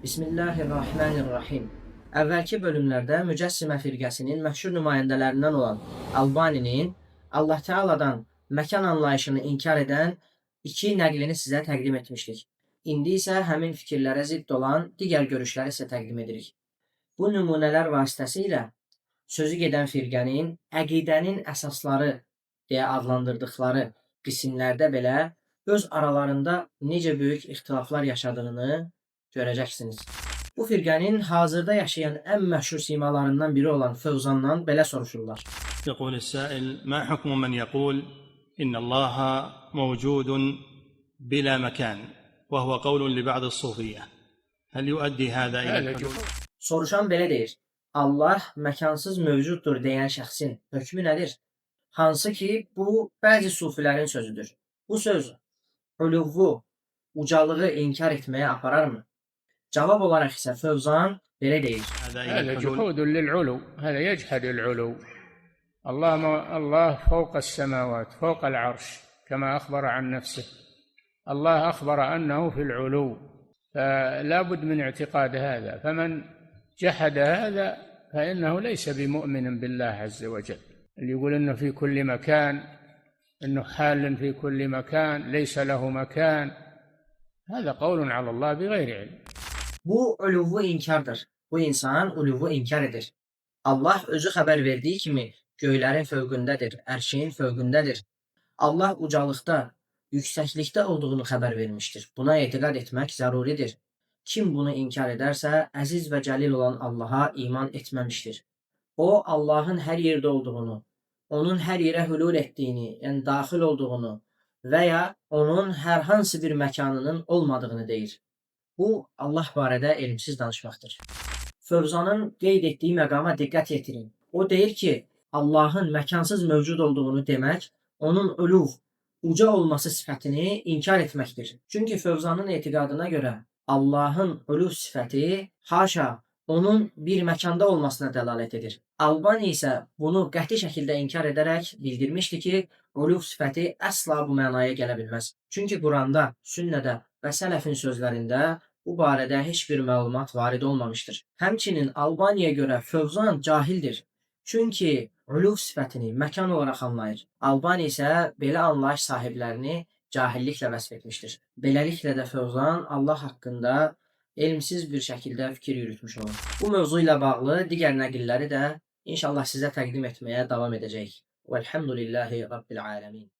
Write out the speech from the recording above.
Bismillahirrahmanirrahim. Əvvəlki bölümlərdə Mücəssimə firqəsinin məşhur nümayəndələrindən olan Albaninin Allah Teala'dan məkan anlayışını inkar edən iki nəqlini sizə təqdim etmişdik. İndi isə həmin fikirlərə zidd olan digər görüşləri sizə təqdim edirik. Bu nümunələr vasitəsilə sözü gedən firqənin əqidənin əsasları deyə adlandırdıqları qismlərdə belə öz aralarında necə böyük ixtilaflar yaşadığını görəcəksiniz. Bu firqənin hazırda yaşayan ən məşhur simalarından biri olan Fövzandan belə soruşurlar. يقول السائل: ما حكم من يقول إن الله موجود بلا مكان وهو قول لبعض الصوفية هل يؤدي هذا إلى الحلول؟ Soruşan belə deyir: Allah məkansız mövcuddur deyən şəxsin hökmü nədir? Hansı ki, bu bəzi sufilərin sözüdür. Bu söz uluvu, ucalığı inkar etməyə apararmı? Cavab olarak ise Fevzan böyle değil. هذا جحود للعلو، هذا يجحد العلو. الله فوق السماوات، فوق العرش، كما أخبر عن نفسه. الله أخبر أنه في العلو، فلا بد من اعتقاد هذا. فمن جحد هذا فإنه ليس بمؤمن بالله عز وجل. اللي يقول إنه في كل مكان، إنه حال في كل مكان، ليس له مكان، هذا قول على الله بغير علم. Bu uluvu inkardır. Bu insan uluvu inkar edir. Allah özü xəbər verdiyi kimi göylərin fövqündədir, ərşin fövqündədir. Allah ucalıqda, yüksəklikdə olduğunu xəbər vermişdir. Buna etiqad etmək zəruridir. Kim bunu inkar edərsə, əziz və cəlil olan Allaha iman etməmişdir. O, Allahın hər yerdə olduğunu, onun hər yerə hülul etdiyini, yəni daxil olduğunu və ya onun hər hansı bir məkanının olmadığını deyir. Bu, Allah barədə elmsiz danışmaqdır. Fövzanın qeyd etdiyi məqama diqqət yetirin. O deyir ki, Allahın məkansız mövcud olduğunu demək, onun uluv, uca olması sifətini inkar etməkdir. Çünki Fövzanın etiqadına görə Allahın uluv sifəti haşa onun bir məkanda olmasına dəlalət edir. Albani isə bunu qəti şəkildə inkar edərək bildirmişdi ki, uluv sifəti əsla bu mənaya gələ bilməz. Çünki Quranda, sünnədə və sələfin sözlərində bu barədə heç bir məlumat varid olmamışdır. Həmçinin Albaniyə görə Fövzan cahildir. Çünki uluv sifətini məkan olaraq anlayır. Albani isə belə anlayış sahiblərini cahilliklə vəsf etmişdir. Beləliklə də Fövzan Allah haqqında elmsiz bir şəkildə fikir yürütmüş olur. Bu mövzu ilə bağlı digər nəqilləri də inşallah sizə təqdim etməyə davam edəcəyik. Velhamdülillahi Rabbil alemin.